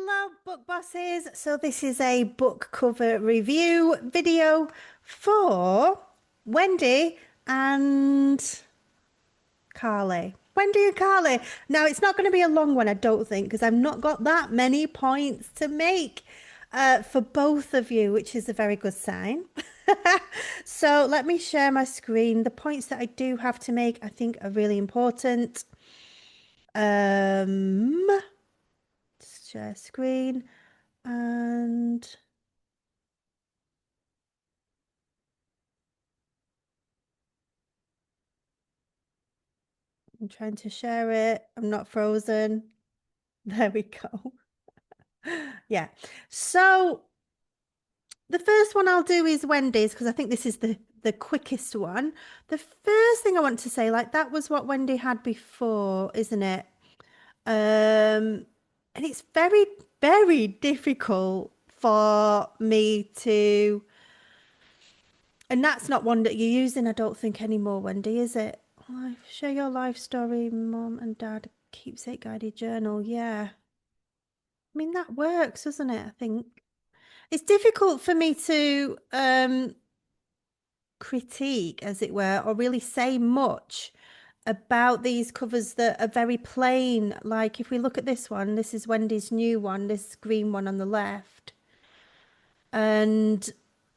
Hello, book bosses. So this is a book cover review video for Wendy and Carly. Wendy and Carly. Now, it's not going to be a long one, I don't think, because I've not got that many points to make for both of you, which is a very good sign. So let me share my screen. The points that I do have to make, I think, are really important. Um, Share screen. And I'm trying to share it. I'm not frozen. There we go. Yeah. So the first one I'll do is Wendy's because I think this is the quickest one. The first thing I want to say, like that was what Wendy had before, isn't it? And it's very, very difficult for me to, and that's not one that you're using, I don't think anymore, Wendy, is it? Share your life story, mom and dad, keepsake guided journal. Yeah. I mean, that works, doesn't it? I think it's difficult for me to critique, as it were, or really say much about these covers that are very plain. Like if we look at this one, this is Wendy's new one, this green one on the left. And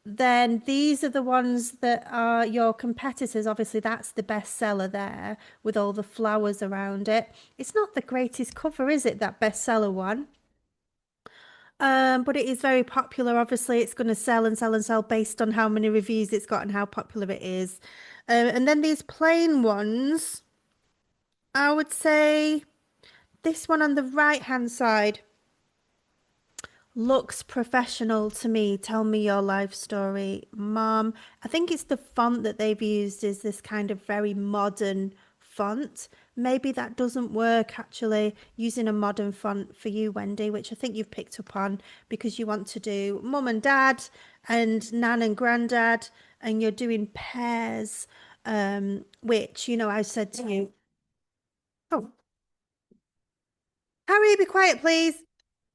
then these are the ones that are your competitors. Obviously, that's the bestseller there with all the flowers around it. It's not the greatest cover, is it? That bestseller one. But it is very popular. Obviously, it's going to sell and sell and sell based on how many reviews it's got and how popular it is. And then these plain ones, I would say this one on the right hand side looks professional to me. Tell me your life story, Mom. I think it's the font that they've used is this kind of very modern font. Maybe that doesn't work actually using a modern font for you, Wendy, which I think you've picked up on because you want to do mum and dad and nan and granddad, and you're doing pairs, which, I said to you, oh, Harry, be quiet, please.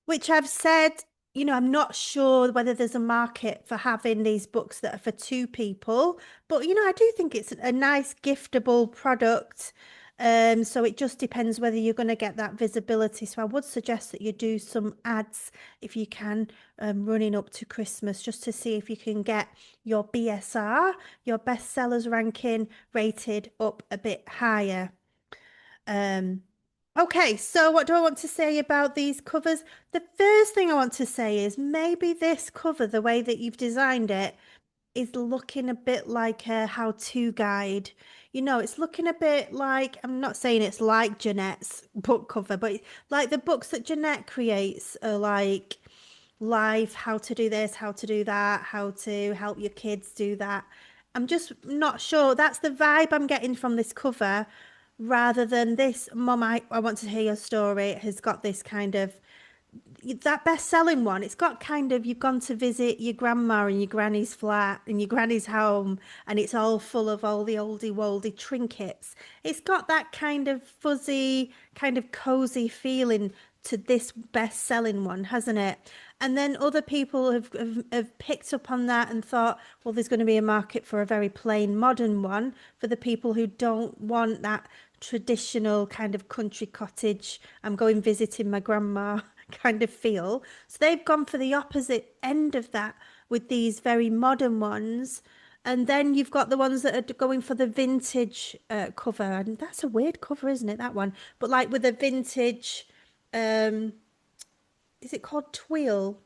Which I've said, I'm not sure whether there's a market for having these books that are for two people, but I do think it's a nice giftable product. So it just depends whether you're going to get that visibility. So I would suggest that you do some ads if you can, running up to Christmas, just to see if you can get your BSR, your bestsellers ranking rated up a bit higher. Um, okay, so what do I want to say about these covers? The first thing I want to say is maybe this cover, the way that you've designed it, is looking a bit like a how-to guide. It's looking a bit like, I'm not saying it's like Jeanette's book cover, but like the books that Jeanette creates are like life, how to do this, how to do that, how to help your kids do that. I'm just not sure. That's the vibe I'm getting from this cover rather than this. Mum, I want to hear your story. It has got this kind of that best-selling one. It's got kind of you've gone to visit your grandma in your granny's flat in your granny's home, and it's all full of all the oldie woldy trinkets. It's got that kind of fuzzy, kind of cozy feeling to this best-selling one, hasn't it? And then other people have picked up on that and thought, well, there's going to be a market for a very plain modern one for the people who don't want that traditional kind of country cottage. I'm going visiting my grandma kind of feel. So they've gone for the opposite end of that with these very modern ones. And then you've got the ones that are going for the vintage cover. And that's a weird cover, isn't it? That one. But like with a vintage, um, is it called twill?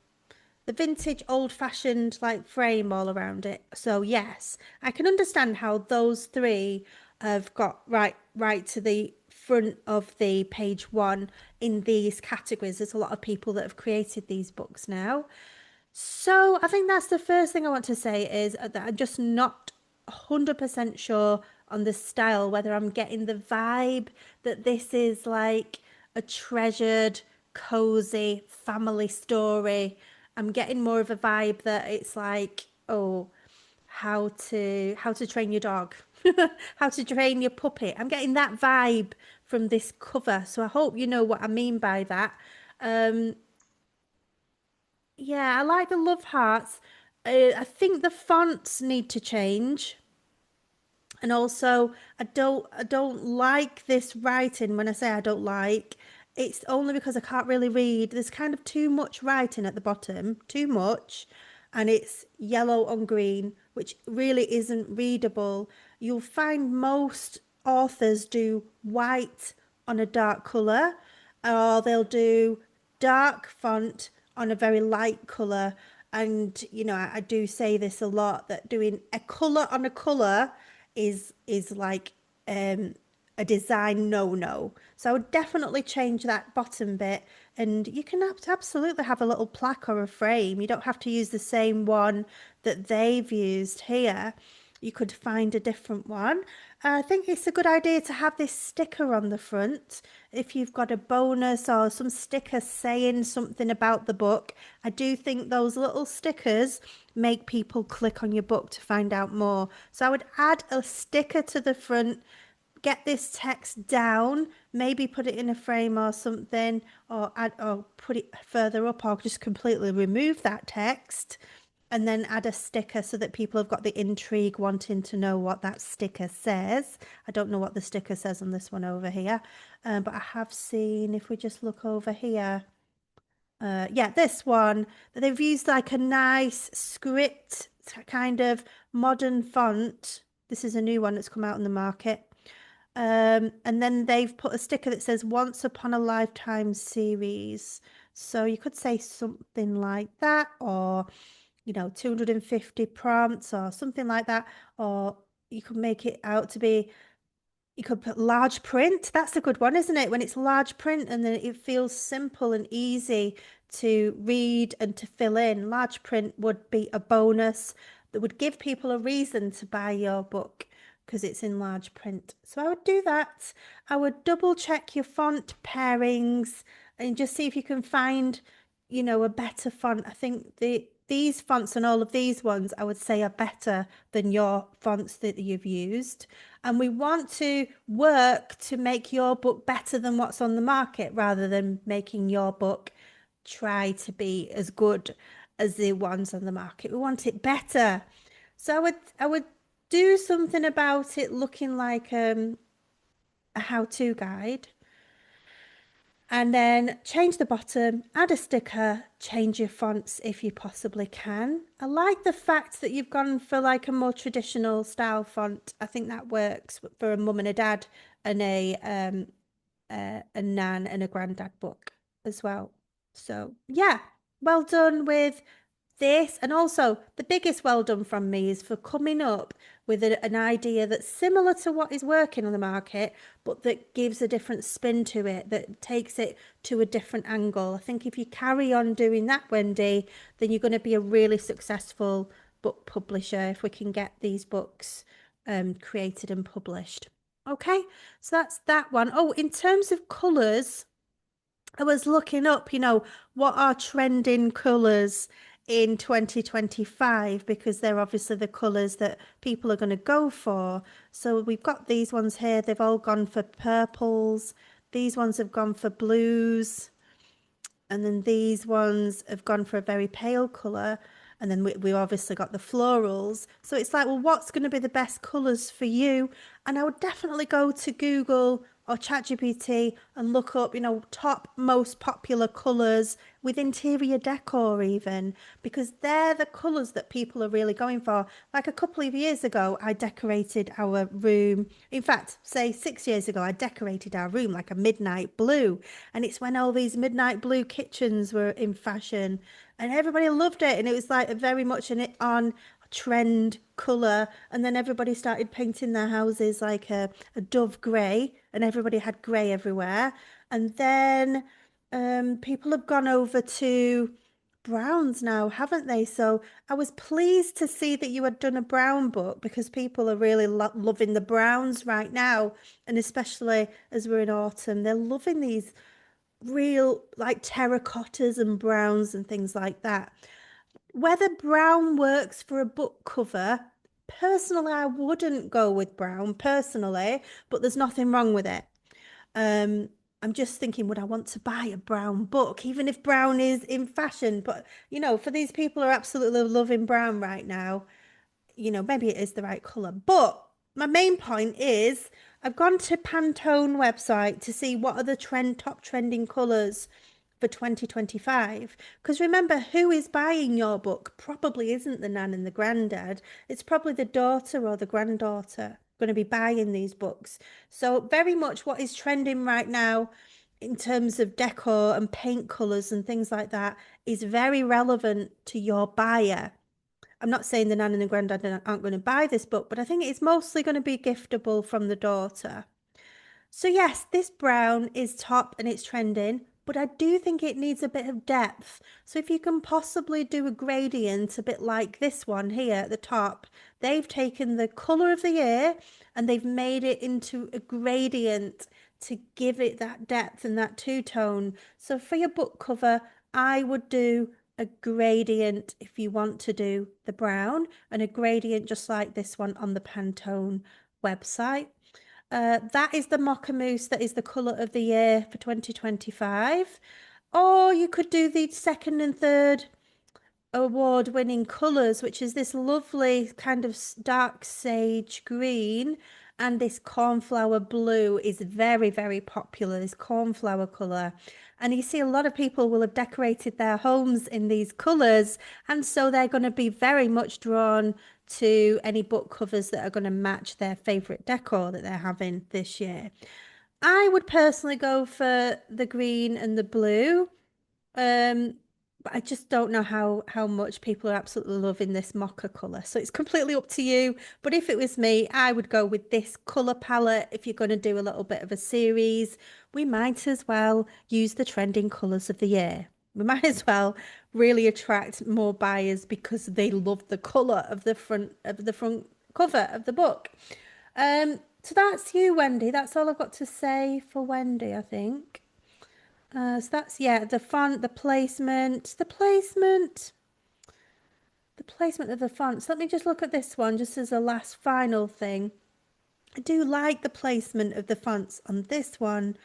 The vintage old-fashioned like frame all around it. So yes, I can understand how those three have got right to the front of the page one in these categories. There's a lot of people that have created these books now. So I think that's the first thing I want to say is that I'm just not 100% sure on the style, whether I'm getting the vibe that this is like a treasured, cozy family story. I'm getting more of a vibe that it's like, oh, how to train your dog, how to train your puppy. I'm getting that vibe from this cover. So I hope you know what I mean by that. Yeah, I like the love hearts. I think the fonts need to change. And also, I don't like this writing. When I say I don't like, it's only because I can't really read. There's kind of too much writing at the bottom, too much, and it's yellow on green, which really isn't readable. You'll find most authors do white on a dark color, or they'll do dark font on a very light color. And I do say this a lot, that doing a color on a color is like um a design no-no. So I would definitely change that bottom bit, and you can absolutely have a little plaque or a frame. You don't have to use the same one that they've used here. You could find a different one. I think it's a good idea to have this sticker on the front. If you've got a bonus or some sticker saying something about the book, I do think those little stickers make people click on your book to find out more. So I would add a sticker to the front, get this text down, maybe put it in a frame or something, or add or put it further up, or just completely remove that text and then add a sticker so that people have got the intrigue wanting to know what that sticker says. I don't know what the sticker says on this one over here, but I have seen, if we just look over here, yeah, this one, that they've used like a nice script kind of modern font. This is a new one that's come out in the market. And then they've put a sticker that says Once Upon a Lifetime series. So you could say something like that, or 250 prompts or something like that, or you could make it out to be, you could put large print. That's a good one, isn't it? When it's large print and then it feels simple and easy to read and to fill in. Large print would be a bonus that would give people a reason to buy your book because it's in large print. So I would do that. I would double check your font pairings and just see if you can find, a better font. I think these fonts and all of these ones I would say are better than your fonts that you've used. And we want to work to make your book better than what's on the market rather than making your book try to be as good as the ones on the market. We want it better. So I would do something about it looking like a how-to guide, and then change the bottom, add a sticker, change your fonts if you possibly can. I like the fact that you've gone for like a more traditional style font. I think that works for a mum and a dad and a nan and a granddad book as well. So yeah, well done with this. And also, the biggest well done from me is for coming up with an idea that's similar to what is working on the market, but that gives a different spin to it, that takes it to a different angle. I think if you carry on doing that, Wendy, then you're going to be a really successful book publisher if we can get these books created and published. Okay, so that's that one. Oh, in terms of colours, I was looking up, what are trending colours in 2025, because they're obviously the colours that people are going to go for. So we've got these ones here. They've all gone for purples. These ones have gone for blues. And then these ones have gone for a very pale colour. And then we obviously got the florals. So it's like, well, what's going to be the best colours for you? And I would definitely go to Google or ChatGPT and look up, top most popular colours with interior decor even, because they're the colours that people are really going for. Like a couple of years ago, I decorated our room. In fact, say 6 years ago, I decorated our room like a midnight blue. And it's when all these midnight blue kitchens were in fashion and everybody loved it. And it was like very much an on trend colour. And then everybody started painting their houses like a dove grey, and everybody had grey everywhere. And then people have gone over to browns now, haven't they? So I was pleased to see that you had done a brown book, because people are really loving the browns right now. And especially as we're in autumn, they're loving these real like terracottas and browns and things like that. Whether brown works for a book cover, personally, I wouldn't go with brown personally, but there's nothing wrong with it. I'm just thinking, would I want to buy a brown book, even if brown is in fashion? But, for these people who are absolutely loving brown right now, maybe it is the right colour. But my main point is I've gone to Pantone website to see what are the top trending colours for 2025. Because remember, who is buying your book probably isn't the nan and the granddad. It's probably the daughter or the granddaughter going to be buying these books. So very much what is trending right now in terms of decor and paint colours and things like that is very relevant to your buyer. I'm not saying the nan and the granddad aren't going to buy this book, but I think it's mostly going to be giftable from the daughter. So yes, this brown is top and it's trending, but I do think it needs a bit of depth. So if you can possibly do a gradient a bit like this one here at the top, they've taken the colour of the year and they've made it into a gradient to give it that depth and that two-tone. So for your book cover, I would do a gradient if you want to do the brown, and a gradient just like this one on the Pantone website. That is the Mocha Mousse. That is the colour of the year for 2025. Or you could do the second and third award-winning colours, which is this lovely kind of dark sage green and this cornflower blue is very, very popular, this cornflower colour. And you see a lot of people will have decorated their homes in these colours, and so they're going to be very much drawn to any book covers that are going to match their favourite decor that they're having this year. I would personally go for the green and the blue. Um, but I just don't know how much people are absolutely loving this mocha colour. So it's completely up to you. But if it was me, I would go with this colour palette. If you're going to do a little bit of a series, we might as well use the trending colours of the year. We might as well really attract more buyers because they love the colour of the front cover of the book. So that's you, Wendy. That's all I've got to say for Wendy, I think. So that's, yeah, the font, the placement of the fonts. Let me just look at this one just as a last final thing. I do like the placement of the fonts on this one,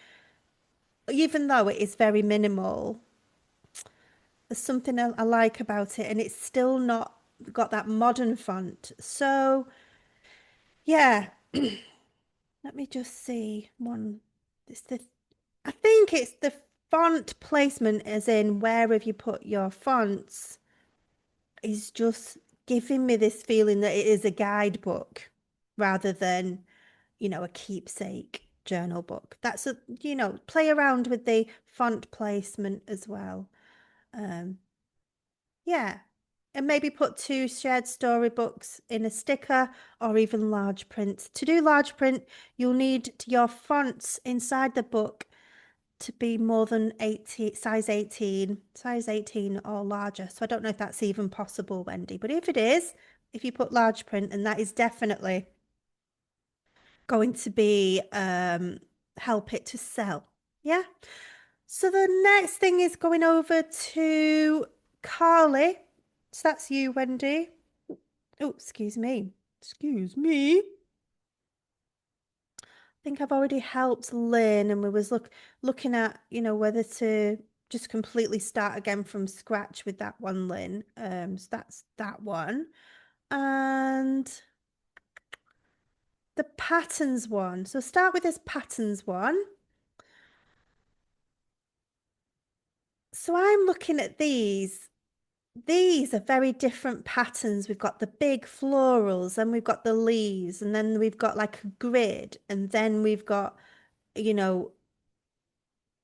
even though it is very minimal. There's something I like about it, and it's still not got that modern font. So, yeah, let me just see one. It's the, I think it's the font placement, as in where have you put your fonts, is just giving me this feeling that it is a guidebook rather than, a keepsake journal book. That's play around with the font placement as well. Um, yeah. And maybe put two shared storybooks in a sticker or even large print. To do large print, you'll need your fonts inside the book to be more than 80, size 18 or larger. So I don't know if that's even possible, Wendy, but if it is, if you put large print, and that is definitely going to be help it to sell. Yeah. So the next thing is going over to Carly. So that's you, Wendy. Oh, excuse me. Excuse me. Think I've already helped Lynn, and we was looking at, whether to just completely start again from scratch with that one, Lynn. So that's that one. And the patterns one. So start with this patterns one. So I'm looking at these. These are very different patterns. We've got the big florals, and we've got the leaves, and then we've got like a grid, and then we've got, you know,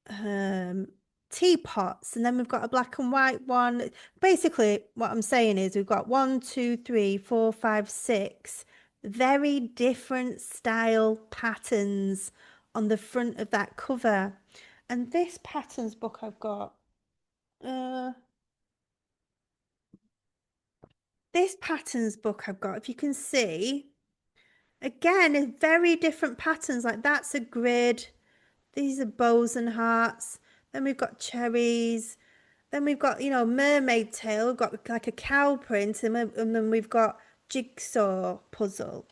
um, teapots, and then we've got a black and white one. Basically, what I'm saying is we've got 1, 2, 3, 4, 5, 6 very different style patterns on the front of that cover. And this patterns book I've got, uh, if you can see, again, it's very different patterns. Like that's a grid. These are bows and hearts. Then we've got cherries. Then we've got, mermaid tail. We've got like a cow print. And then we've got jigsaw puzzle.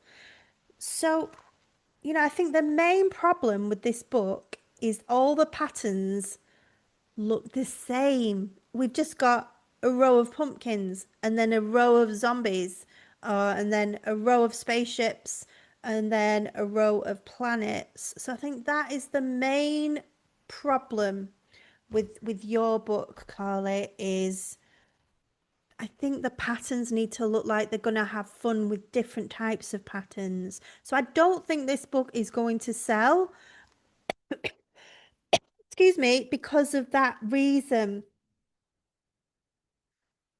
So, I think the main problem with this book is all the patterns look the same. We've just got a row of pumpkins and then a row of zombies, and then a row of spaceships and then a row of planets. So I think that is the main problem with your book, Carly, is I think the patterns need to look like they're going to have fun with different types of patterns. So I don't think this book is going to sell, excuse me, because of that reason.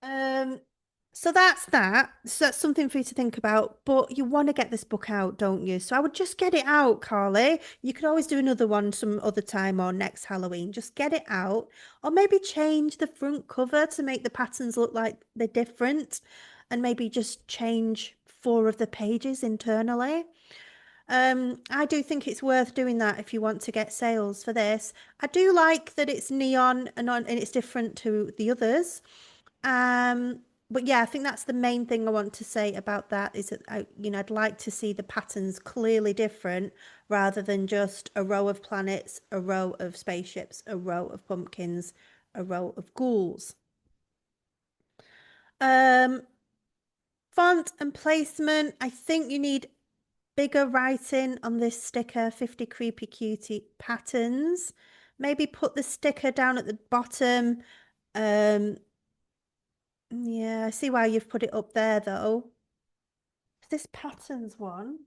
Um, so that's that. So that's something for you to think about. But you want to get this book out, don't you? So I would just get it out, Carly. You could always do another one some other time or next Halloween. Just get it out. Or maybe change the front cover to make the patterns look like they're different. And maybe just change four of the pages internally. I do think it's worth doing that if you want to get sales for this. I do like that it's neon and it's different to the others. Um, but yeah, I think that's the main thing I want to say about that is that I'd like to see the patterns clearly different rather than just a row of planets, a row of spaceships, a row of pumpkins, a row of ghouls. Um, Font and placement. I think you need bigger writing on this sticker, 50 creepy cutie patterns. Maybe put the sticker down at the bottom. Um, yeah, I see why you've put it up there though. This patterns one,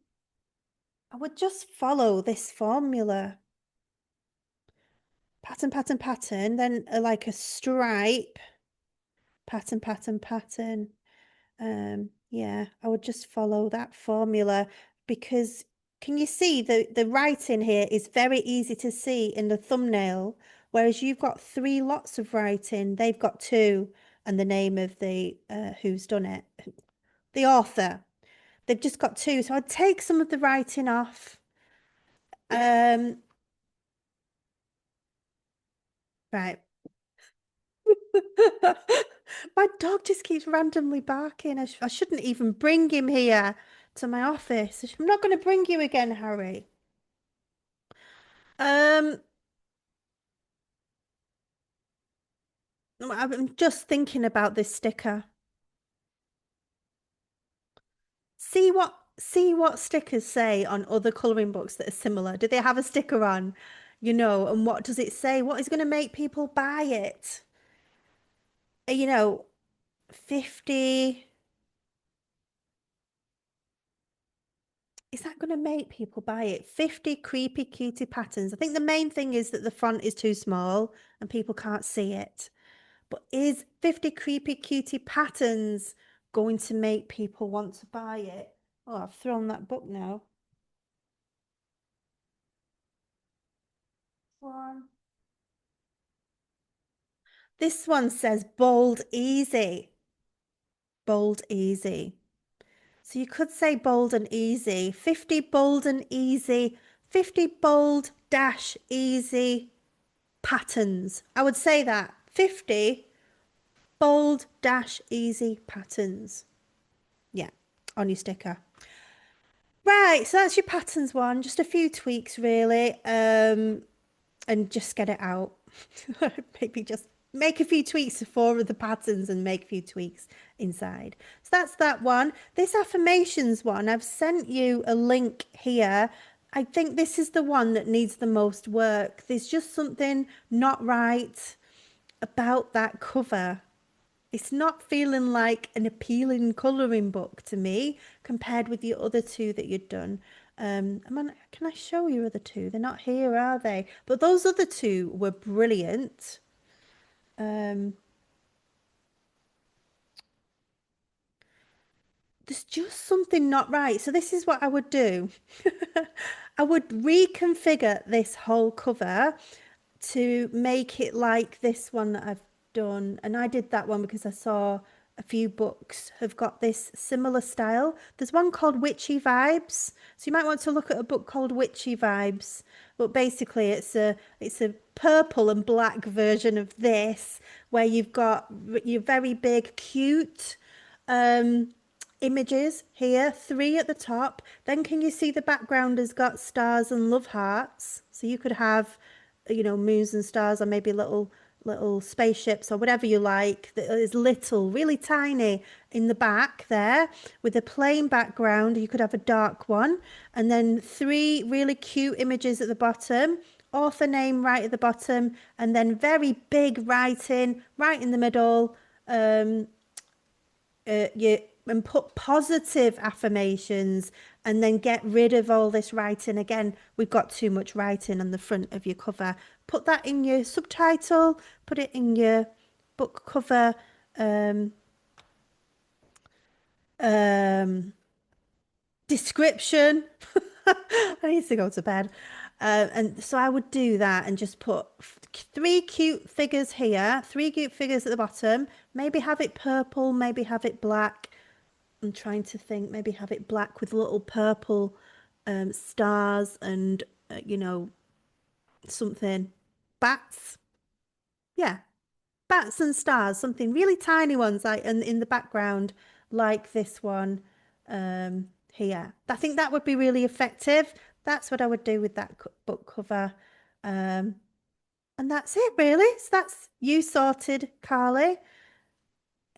I would just follow this formula. Pattern, pattern, pattern, then like a stripe. Pattern, pattern, pattern. Yeah, I would just follow that formula because can you see the writing here is very easy to see in the thumbnail, whereas you've got three lots of writing, they've got two, and the name of the who's done it, the author. They've just got two, so I'd take some of the writing off. Um, right. My dog just keeps randomly barking. I shouldn't even bring him here to my office. I'm not going to bring you again, Harry. Um, I'm just thinking about this sticker. See what stickers say on other colouring books that are similar. Do they have a sticker on? And what does it say? What is going to make people buy it? 50. Is that going to make people buy it? 50 creepy cutie patterns. I think the main thing is that the font is too small and people can't see it. But is 50 creepy cutie patterns going to make people want to buy it? Oh, I've thrown that book now. One. This one says bold easy. Bold easy. So you could say bold and easy. 50 bold and easy. 50 bold dash easy patterns. I would say that. 50 bold dash easy patterns. Yeah, on your sticker. Right, so that's your patterns one. Just a few tweaks really. And just get it out. Maybe just make a few tweaks to four of the patterns and make a few tweaks inside. So that's that one. This affirmations one, I've sent you a link here. I think this is the one that needs the most work. There's just something not right about that cover. It's not feeling like an appealing colouring book to me compared with the other two that you'd done. Can I show you other two? They're not here, are they? But those other two were brilliant. Um, there's just something not right. So this is what I would do. I would reconfigure this whole cover to make it like this one that I've done. And I did that one because I saw a few books have got this similar style. There's one called Witchy Vibes. So you might want to look at a book called Witchy Vibes. But basically it's a purple and black version of this where you've got your very big cute um images here, three at the top. Then can you see the background has got stars and love hearts? So you could have moons and stars, or maybe little spaceships or whatever you like, that is little, really tiny in the back there with a plain background. You could have a dark one, and then three really cute images at the bottom, author name right at the bottom, and then very big writing right in the middle. You and put positive affirmations, and then get rid of all this writing. Again, we've got too much writing on the front of your cover. Put that in your subtitle, put it in your book cover um, um, description. I need to go to bed. And so I would do that and just put three cute figures here, three cute figures at the bottom. Maybe have it purple, maybe have it black. I'm trying to think, maybe have it black with little purple stars and, something. Bats. Yeah, bats and stars, something really tiny ones like in the background, like this one here. I think that would be really effective. That's what I would do with that book cover. Um, and that's it, really. So that's you sorted, Carly.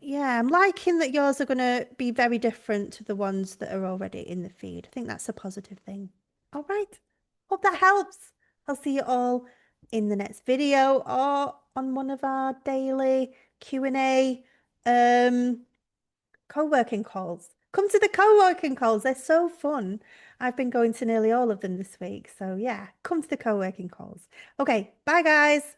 Yeah, I'm liking that yours are going to be very different to the ones that are already in the feed. I think that's a positive thing. All right. Hope that helps. I'll see you all in the next video or on one of our daily Q&A co-working calls. Come to the co-working calls. They're so fun. I've been going to nearly all of them this week. So yeah, come to the co-working calls. Okay, bye guys.